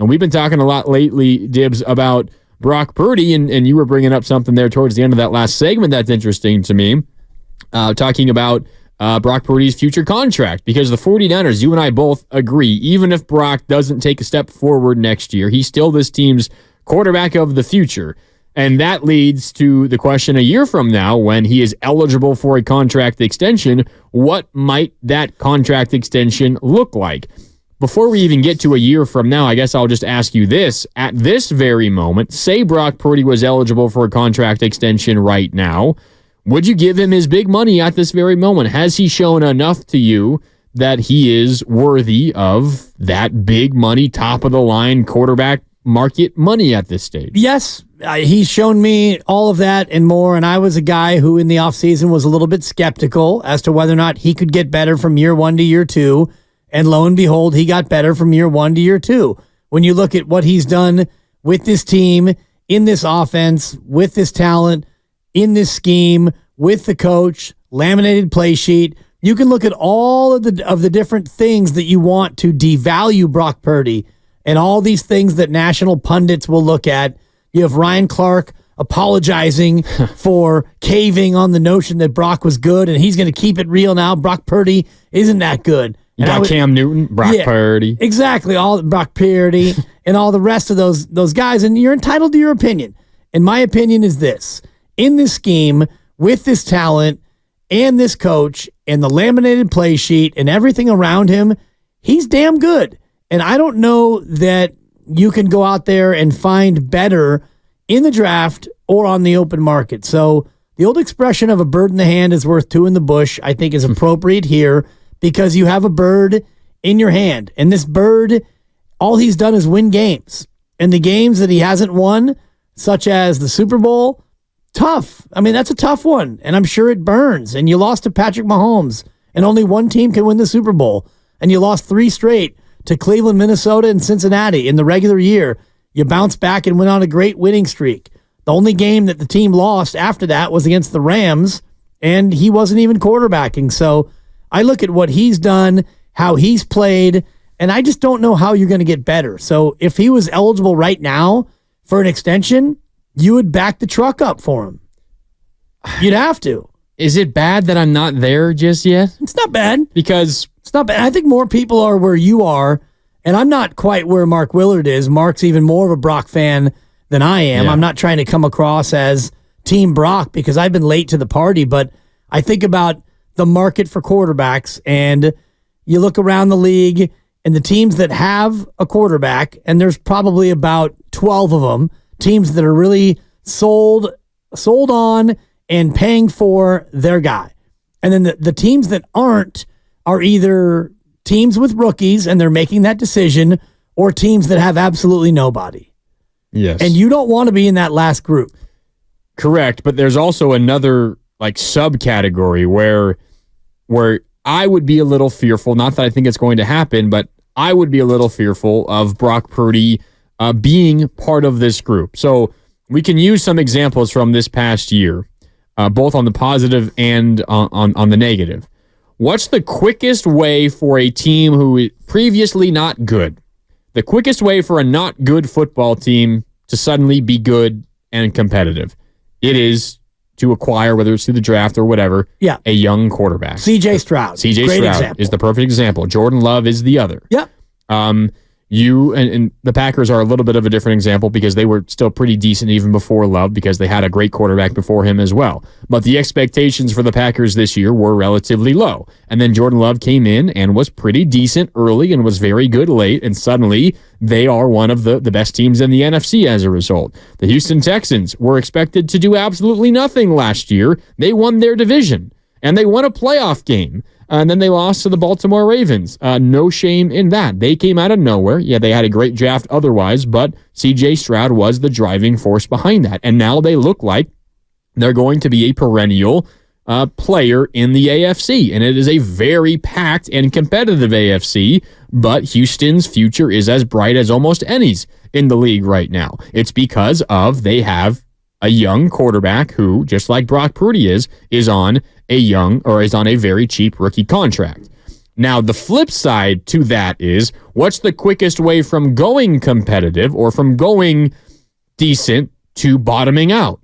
And we've been talking a lot lately, Dibs, about Brock Purdy, and you were bringing up something there towards the end of that last segment that's interesting to me, talking about Brock Purdy's future contract, because the 49ers, you and I both agree, even if Brock doesn't take a step forward next year, he's still this team's quarterback of the future. And that leads to the question a year from now, when he is eligible for a contract extension, what might that contract extension look like? Before we even get to a year from now, I guess I'll just ask you this. At this very moment, say Brock Purdy was eligible for a contract extension right now, would you give him his big money at this very moment? Has he shown enough to you that he is worthy of that big money, top-of-the-line quarterback market money at this stage? Yes, he's shown me all of that and more, and I was a guy who in the offseason was a little bit skeptical as to whether or not he could get better from year one to year two. And lo and behold, he got better from year one to year two. When you look at what he's done with this team, in this offense, with this talent, in this scheme, with the coach, laminated play sheet, you can look at all of the different things that you want to devalue Brock Purdy and all these things that national pundits will look at. You have Ryan Clark apologizing for caving on the notion that Brock was good and he's going to keep it real now. Brock Purdy isn't that good. You got Cam Newton, Brock Purdy. Exactly, all Brock Purdy and all the rest of those guys, and you're entitled to your opinion. And my opinion is this. In this scheme, with this talent and this coach and the laminated play sheet and everything around him, he's damn good. And I don't know that you can go out there and find better in the draft or on the open market. So the old expression of a bird in the hand is worth two in the bush, I think, is appropriate here, because you have a bird in your hand. And this bird, all he's done is win games. And the games that he hasn't won, such as the Super Bowl, tough. I mean, that's a tough one. And I'm sure it burns. And you lost to Patrick Mahomes. And only one team can win the Super Bowl. And you lost 3 straight to Cleveland, Minnesota, and Cincinnati in the regular year. You bounced back and went on a great winning streak. The only game that the team lost after that was against the Rams. And he wasn't even quarterbacking. So I look at what he's done, how he's played, and I just don't know how you're going to get better. So if he was eligible right now for an extension, you would back the truck up for him. You'd have to. Is it bad that I'm not there just yet? It's not bad. Because it's not bad. I think more people are where you are, and I'm not quite where Mark Willard is. Mark's even more of a Brock fan than I am. Yeah. I'm not trying to come across as Team Brock because I've been late to the party, but I think about the market for quarterbacks, and you look around the league and the teams that have a quarterback, and there's probably about 12 of them, teams that are really sold on and paying for their guy. And then the teams that aren't are either teams with rookies and they're making that decision, or teams that have absolutely nobody. Yes. And you don't want to be in that last group. Correct, but there's also another subcategory where I would be a little fearful, not that I think it's going to happen, but I would be a little fearful of Brock Purdy being part of this group. So we can use some examples from this past year, both on the positive and on the negative. What's the quickest way for a team who is previously not good, the quickest way for a not good football team to suddenly be good and competitive? It is to acquire, whether it's through the draft or whatever, a young quarterback. C.J. Stroud. C.J. Stroud is the perfect example. Jordan Love is the other. Yep. You and the Packers are a little bit of a different example because they were still pretty decent even before Love because they had a great quarterback before him as well. But the expectations for the Packers this year were relatively low. And then Jordan Love came in and was pretty decent early and was very good late. And suddenly they are one of the best teams in the NFC as a result. The Houston Texans were expected to do absolutely nothing last year. They won their division and they won a playoff game. And then they lost to the Baltimore Ravens. No shame in that. They came out of nowhere. Yeah, they had a great draft otherwise, but C.J. Stroud was the driving force behind that. And now they look like they're going to be a perennial player in the AFC. And it is a very packed and competitive AFC, but Houston's future is as bright as almost any's in the league right now. It's because they have a young quarterback who, just like Brock Purdy is on a very cheap rookie contract. Now, the flip side to that is, what's the quickest way from going competitive or from going decent to bottoming out?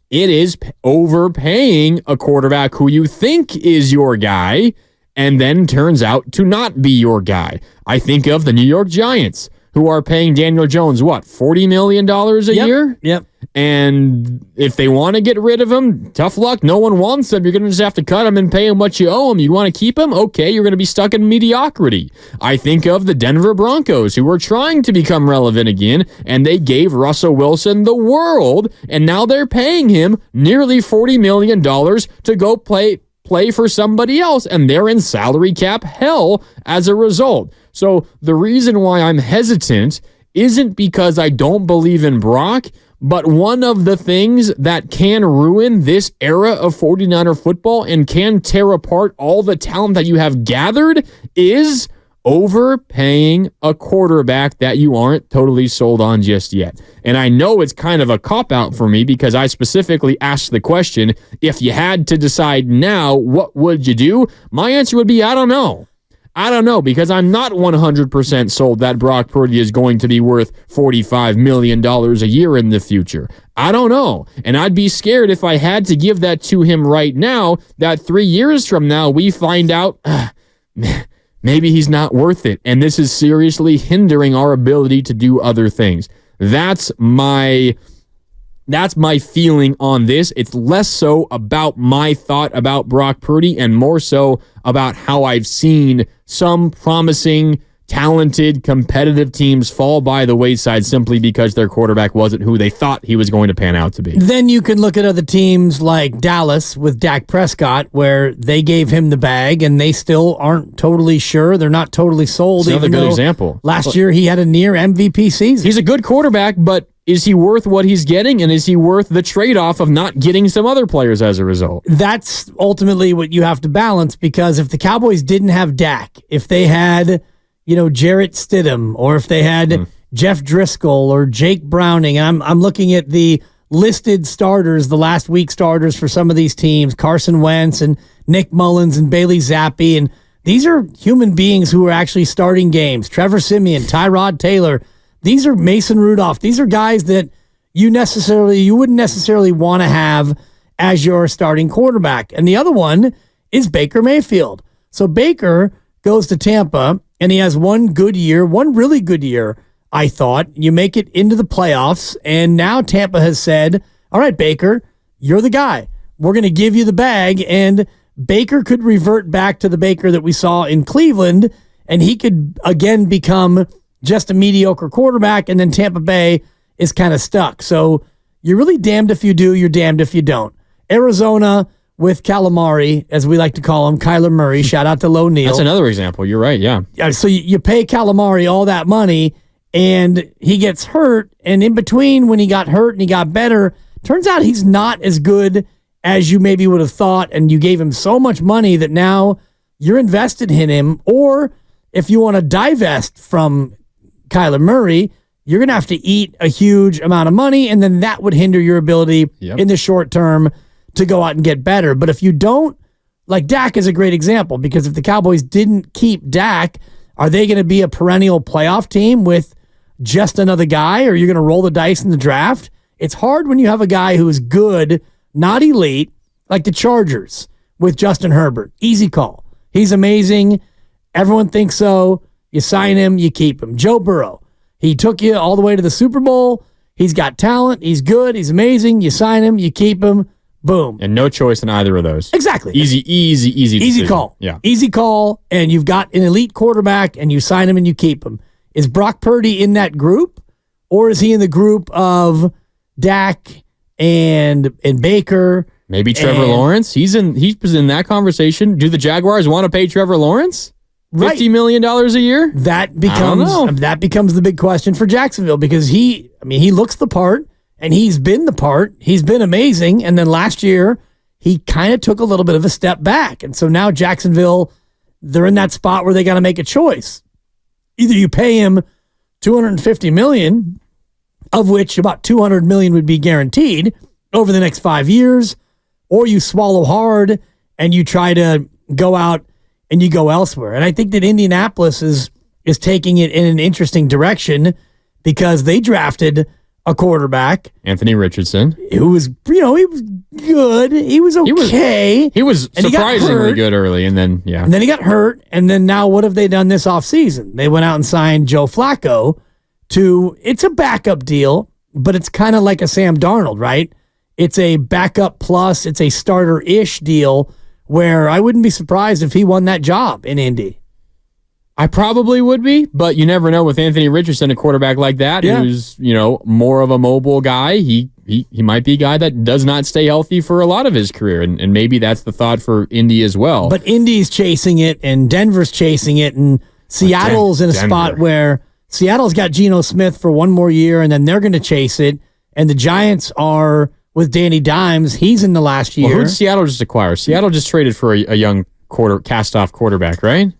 It is overpaying a quarterback who you think is your guy and then turns out to not be your guy. I think of the New York Giants, who are paying Daniel Jones, $40 million a year? Yep. And if they want to get rid of him, tough luck. No one wants him. You're going to just have to cut him and pay him what you owe him. You want to keep him? Okay, you're going to be stuck in mediocrity. I think of the Denver Broncos, who were trying to become relevant again, and they gave Russell Wilson the world, and now they're paying him nearly $40 million to go play for somebody else, and they're in salary cap hell as a result. So the reason why I'm hesitant isn't because I don't believe in Brock, but one of the things that can ruin this era of 49er football and can tear apart all the talent that you have gathered is overpaying a quarterback that you aren't totally sold on just yet. And I know it's kind of a cop-out for me because I specifically asked the question, if you had to decide now, what would you do? My answer would be, I don't know. I don't know, because I'm not 100% sold that Brock Purdy is going to be worth $45 million a year in the future. I don't know. And I'd be scared if I had to give that to him right now, that 3 years from now we find out, maybe he's not worth it. And this is seriously hindering our ability to do other things. That's my feeling on this. It's less so about my thought about Brock Purdy and more so about how I've seen some promising, talented, competitive teams fall by the wayside simply because their quarterback wasn't who they thought he was going to pan out to be. Then you can look at other teams like Dallas with Dak Prescott, where they gave him the bag and they still aren't totally sure. They're not totally sold. Another good example. Last year he had a near MVP season. He's a good quarterback, but is he worth what he's getting, and is he worth the trade-off of not getting some other players as a result? That's ultimately what you have to balance, because if the Cowboys didn't have Dak, if they had, Jarrett Stidham, or if they had Jeff Driscoll or Jake Browning, and I'm looking at the listed starters, the last week starters for some of these teams, Carson Wentz and Nick Mullins and Bailey Zappi, and these are human beings who are actually starting games. Trevor Siemian, Tyrod Taylor. These are Mason Rudolph. These are guys that you wouldn't necessarily want to have as your starting quarterback. And the other one is Baker Mayfield. So Baker goes to Tampa, and he has one really good year, I thought. You make it into the playoffs, and now Tampa has said, all right, Baker, you're the guy. We're going to give you the bag, and Baker could revert back to the Baker that we saw in Cleveland, and he could again become just a mediocre quarterback, and then Tampa Bay is kind of stuck. So you're really damned if you do, you're damned if you don't. Arizona with Calamari, as we like to call him, Kyler Murray. Shout out to Low Neal. That's another example. You're right, yeah. So you pay Calamari all that money, and he gets hurt, and in between when he got hurt and he got better, turns out he's not as good as you maybe would have thought, and you gave him so much money that now you're invested in him. Or if you want to divest from Kyler Murray, you're going to have to eat a huge amount of money, and then that would hinder your ability in the short term to go out and get better. But if you don't, like Dak is a great example, because if the Cowboys didn't keep Dak, are they going to be a perennial playoff team with just another guy, or you're going to roll the dice in the draft? It's hard when you have a guy who is good, not elite, like the Chargers with Justin Herbert. Easy call. He's amazing. Everyone thinks so. You sign him, you keep him. Joe Burrow, he took you all the way to the Super Bowl. He's got talent. He's good. He's amazing. You sign him, you keep him. Boom. And no choice in either of those. Exactly. Easy decision. Call. Yeah. Easy call, and you've got an elite quarterback, and you sign him and you keep him. Is Brock Purdy in that group, or is he in the group of Dak and Baker? Maybe Trevor Lawrence. He was in that conversation. Do the Jaguars want to pay Trevor Lawrence $50 million a year? That becomes the big question for Jacksonville, because he looks the part, and he's been the part. He's been amazing. And then last year, he kind of took a little bit of a step back. And so now Jacksonville, they're in that spot where they got to make a choice. Either you pay him $250 million, of which about $200 million would be guaranteed over the next 5 years, or you swallow hard and you try to go out and you go elsewhere. And I think that Indianapolis is taking it in an interesting direction because they drafted a quarterback, Anthony Richardson, who was, he was good. He was okay. He was surprisingly good early, and then he got hurt. And then now what have they done this offseason? They went out and signed Joe Flacco it's a backup deal, but it's kind of like a Sam Darnold, right? It's a backup plus, it's a starter-ish deal where I wouldn't be surprised if he won that job in Indy. I probably would be, but you never know with Anthony Richardson, a quarterback like that, who's, more of a mobile guy. He might be a guy that does not stay healthy for a lot of his career, and maybe that's the thought for Indy as well. But Indy's chasing it, and Denver's chasing it, and Seattle's in a spot where Seattle's got Geno Smith for one more year, and then they're going to chase it, and the Giants are with Danny Dimes. He's in the last year. Well, who did Seattle just acquire? Seattle just traded for a young cast-off quarterback, right?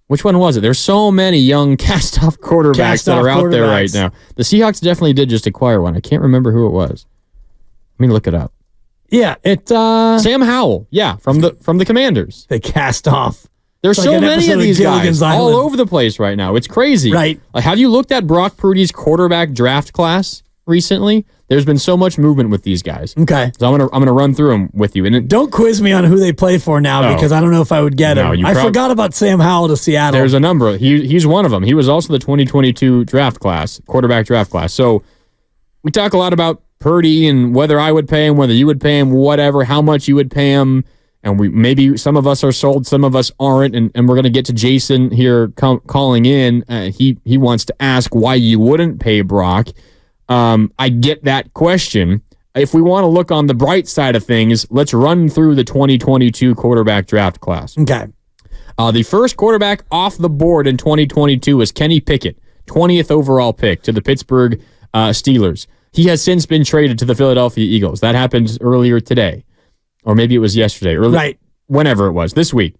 Which one was it? There's so many young cast-off quarterbacks that are out there right now. The Seahawks definitely did just acquire one. I can't remember who it was. Let me look it up. Yeah, Sam Howell. Yeah, from the Commanders. The cast-off. There's so many of these guys all over the place right now. It's crazy. Right. Have you looked at Brock Purdy's quarterback draft class recently? There's been so much movement with these guys. Okay. So I'm gonna run through them with you. And don't quiz me on who they play for now because I don't know if I would get him. I forgot about Sam Howell to Seattle. There's a number. He's one of them. He was also the 2022 quarterback draft class. So we talk a lot about Purdy and whether I would pay him, whether you would pay him, whatever, how much you would pay him. And maybe some of us are sold, some of us aren't. And we're going to get to Jason here calling in. He wants to ask why you wouldn't pay Brock. I get that question. If we want to look on the bright side of things, let's run through the 2022 quarterback draft class. Okay. The first quarterback off the board in 2022 was Kenny Pickett, 20th overall pick to the Pittsburgh Steelers. He has since been traded to the Philadelphia Eagles. That happened earlier today. Or maybe it was yesterday. Right. Whenever it was, this week.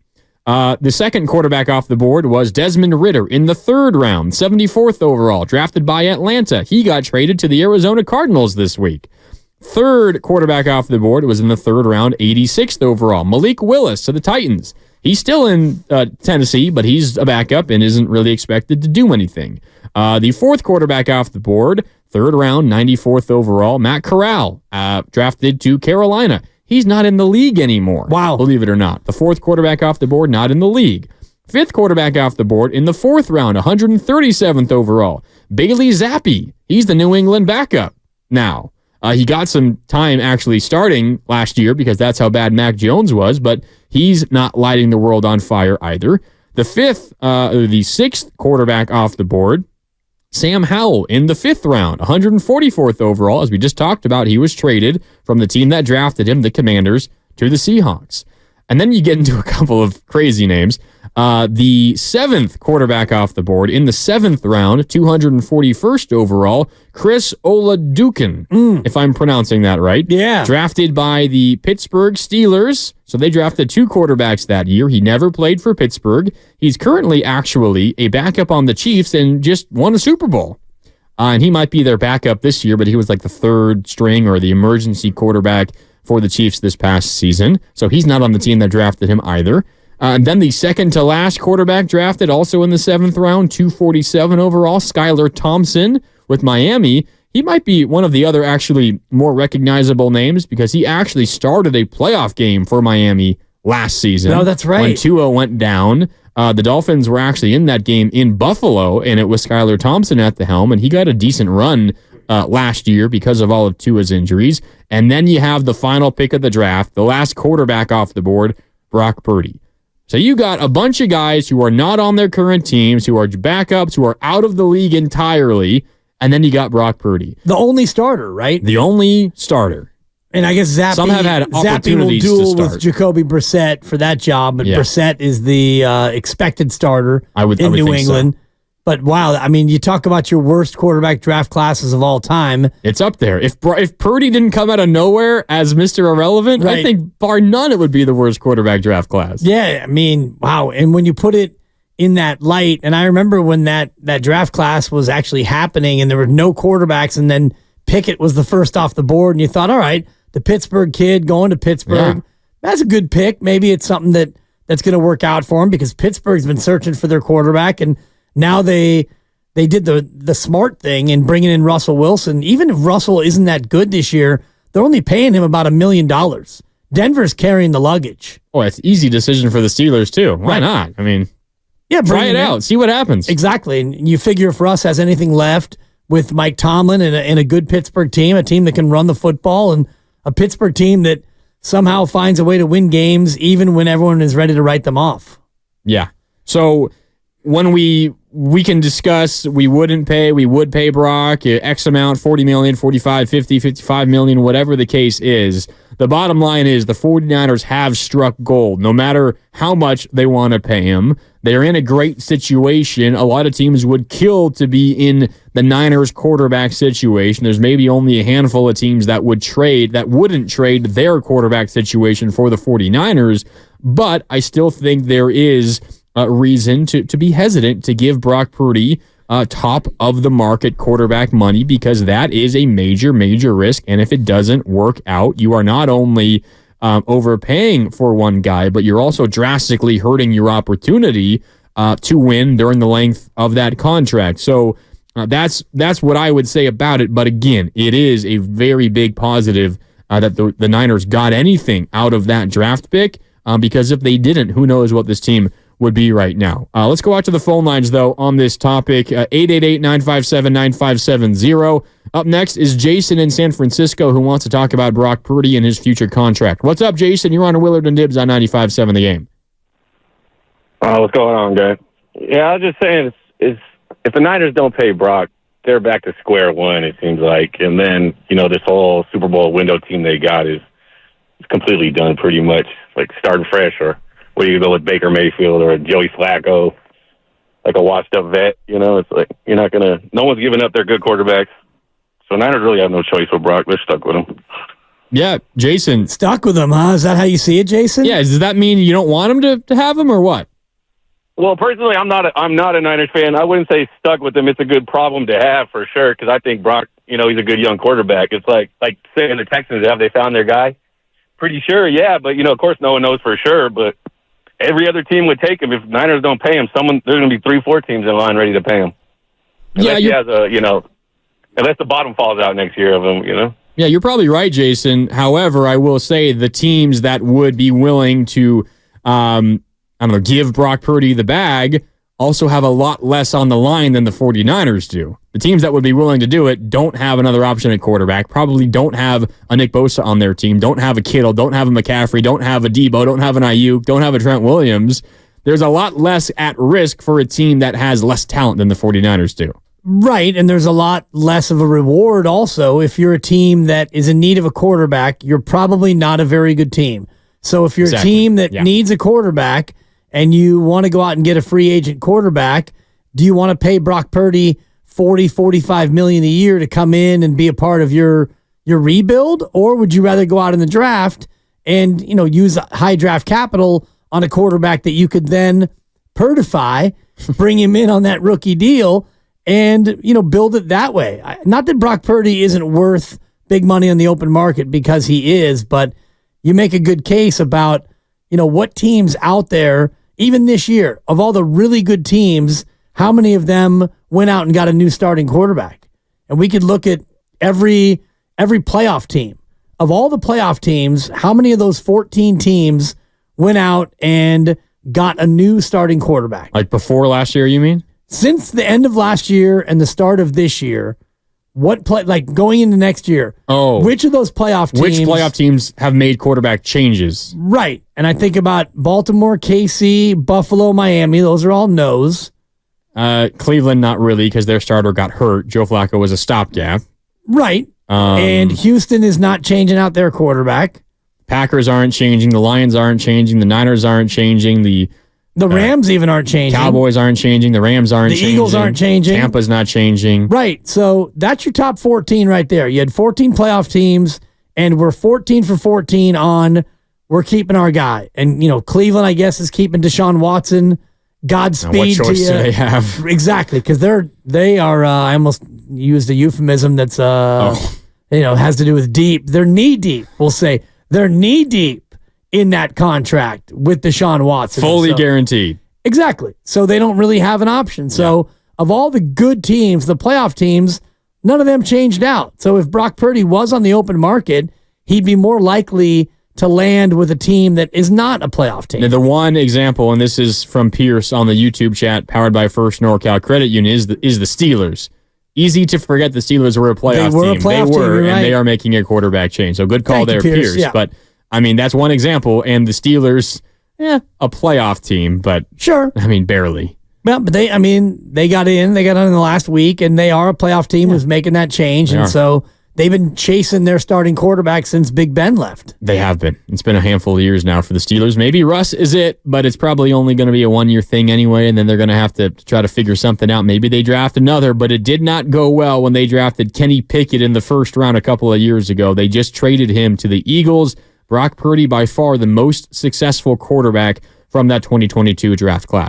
The second quarterback off the board was Desmond Ridder in the third round, 74th overall, drafted by Atlanta. He got traded to the Arizona Cardinals this week. Third quarterback off the board was in the third round, 86th overall, Malik Willis to the Titans. He's still in Tennessee, but he's a backup and isn't really expected to do anything. The fourth quarterback off the board, third round, 94th overall, Matt Corral, drafted to Carolina. He's not in the league anymore. Wow. Believe it or not. The fourth quarterback off the board, not in the league. Fifth quarterback off the board in the fourth round, 137th overall. Bailey Zappi. He's the New England backup now. He got some time actually starting last year because that's how bad Mac Jones was, but he's not lighting the world on fire either. The sixth quarterback off the board, Sam Howell in the fifth round, 144th overall. As we just talked about, he was traded from the team that drafted him, the Commanders, to the Seahawks. And then you get into a couple of crazy names. The seventh quarterback off the board in the seventh round, 241st overall, Chris Olajuwon, if I'm pronouncing that right. Yeah. Drafted by the Pittsburgh Steelers. So they drafted two quarterbacks that year. He never played for Pittsburgh. He's currently actually a backup on the Chiefs and just won a Super Bowl. And he might be their backup this year, but he was like the third string or the emergency quarterback for the Chiefs this past season. So he's not on the team that drafted him either. And then the second to last quarterback drafted also in the seventh round, 247 overall, Skylar Thompson with Miami. He might be one of the other actually more recognizable names because he actually started a playoff game for Miami last season. No, that's right. When Tua went down. The Dolphins were actually in that game in Buffalo, and it was Skylar Thompson at the helm, and he got a decent run last year because of all of Tua's injuries. And then you have the final pick of the draft, the last quarterback off the board, Brock Purdy. So you got a bunch of guys who are not on their current teams, who are backups, who are out of the league entirely, and then you got Brock Purdy. The only starter, right? The only starter. And I guess Zappi, some have had opportunities will duel to start with Jacoby Brissett for that job, but Brissett is the expected starter in New England. So. But wow, I mean, you talk about your worst quarterback draft classes of all time. It's up there. If Purdy didn't come out of nowhere as Mr. Irrelevant, right. I think bar none it would be the worst quarterback draft class. Yeah, I mean, wow. And when you put it in that light, and I remember when that draft class was actually happening and there were no quarterbacks, and then Pickett was the first off the board, and you thought, all right, the Pittsburgh kid going to Pittsburgh, that's a good pick. Maybe it's something that that's going to work out for him because Pittsburgh's been searching for their quarterback, and now they did the smart thing in bringing in Russell Wilson. Even if Russell isn't that good this year, they're only paying him about $1 million. Denver's carrying the luggage. Oh, it's an easy decision for the Steelers, too. Why not? I mean, yeah, try it out. See what happens. Exactly. And you figure if Russ has anything left with Mike Tomlin and a good Pittsburgh team, a team that can run the football, and a Pittsburgh team that somehow finds a way to win games even when everyone is ready to write them off. Yeah. So when we can discuss we would pay Brock X amount, 40 million, 45, 50, 55 million, whatever the case is. The bottom line is the 49ers have struck gold. No matter how much they want to pay him, they're in a great situation. A lot of teams would kill to be in the Niners quarterback situation. There's maybe only a handful of teams that wouldn't trade their quarterback situation for the 49ers, but I still think there is a reason to be hesitant to give Brock Purdy top of the market quarterback money, because that is a major, major risk. And if it doesn't work out, you are not only overpaying for one guy, but you're also drastically hurting your opportunity to win during the length of that contract. So that's what I would say about it. But again, it is a very big positive that the Niners got anything out of that draft pick, because if they didn't, who knows what this team would be right now. Let's go out to the phone lines, though, on this topic. 888-957-9570. Up next is Jason in San Francisco, who wants to talk about Brock Purdy and his future contract. What's up, Jason? You're on Willard and Dibs on 95.7 The Game. What's going on, guys? Yeah, I was just saying, if the Niners don't pay Brock, they're back to square one, it seems like. And then, this whole Super Bowl window team they got is completely done pretty much, like starting fresh, or where you go with Baker Mayfield or Joey Flacco, like a washed-up vet. It's like you're not going to – no one's giving up their good quarterbacks. So Niners really have no choice with Brock. They're stuck with him. Yeah, Jason. Stuck with him, huh? Is that how you see it, Jason? Yeah, does that mean you don't want him to have him, or what? Well, personally, I'm not a Niners fan. I wouldn't say stuck with him. It's a good problem to have for sure, because I think Brock, he's a good young quarterback. It's like saying the Texans, have they found their guy? Pretty sure, yeah, but, of course no one knows for sure, but every other team would take him. If Niners don't pay him, there's going to be 3-4 teams in line ready to pay him. Unless he has unless the bottom falls out next year of him, Yeah, you're probably right, Jason. However, I will say the teams that would be willing to, give Brock Purdy the bag also have a lot less on the line than the 49ers do. The teams that would be willing to do it don't have another option at quarterback, probably don't have a Nick Bosa on their team, don't have a Kittle, don't have a McCaffrey, don't have a Debo, don't have an Ayuk, don't have a Trent Williams. There's a lot less at risk for a team that has less talent than the 49ers do. Right, and there's a lot less of a reward also. If you're a team that is in need of a quarterback, you're probably not a very good team. So if you're a team that needs a quarterback and you want to go out and get a free agent quarterback, do you want to pay Brock Purdy $40-45 million a year to come in and be a part of your rebuild? Or would you rather go out in the draft and, use high draft capital on a quarterback that you could then Purdify, bring him in on that rookie deal and, build it that way? Not that Brock Purdy isn't worth big money on the open market, because he is, but you make a good case about, what teams out there, even this year, of all the really good teams, how many of them went out and got a new starting quarterback? And we could look at every playoff team. Of all the playoff teams, how many of those 14 teams went out and got a new starting quarterback? Like before last year, you mean? Since the end of last year and the start of this year, going into next year, which of those playoff teams have made quarterback changes? Right. And I think about Baltimore, KC, Buffalo, Miami. Those are all no's. Cleveland, not really, because their starter got hurt. Joe Flacco was a stopgap. Right. And Houston is not changing out their quarterback. Packers aren't changing. The Lions aren't changing. The Niners aren't changing. The Rams even aren't changing. Cowboys aren't changing. The Rams aren't changing. The Eagles aren't changing. Tampa's not changing. Right. So that's your top 14 right there. You had 14 playoff teams, and we're 14 for 14 on we're keeping our guy. And, Cleveland, I guess, is keeping Deshaun Watson. Godspeed what choice to you. Do they have? Exactly, because they are. I almost used a euphemism that's has to do with deep. They're knee deep. We'll say they're knee deep in that contract with Deshaun Watson. Fully guaranteed. Exactly. So they don't really have an option. So of all the good teams, the playoff teams, none of them changed out. So if Brock Purdy was on the open market, he'd be more likely to land with a team that is not a playoff team. Now, the one example, and this is from Pierce on the YouTube chat powered by First NorCal Credit Union, is the Steelers. Easy to forget the Steelers were a playoff team. They were, and they are making a quarterback change. So good call there, Pierce. Yeah. But, I mean, that's one example. And the Steelers, a playoff team, but sure. I mean, barely. Well, but they got in the last week, and they are a playoff team who's making that change. And so they've been chasing their starting quarterback since Big Ben left. They have been. It's been a handful of years now for the Steelers. Maybe Russ is it, but it's probably only going to be a one-year thing anyway, and then they're going to have to try to figure something out. Maybe they draft another, but it did not go well when they drafted Kenny Pickett in the first round a couple of years ago. They just traded him to the Eagles. Brock Purdy, by far the most successful quarterback from that 2022 draft class.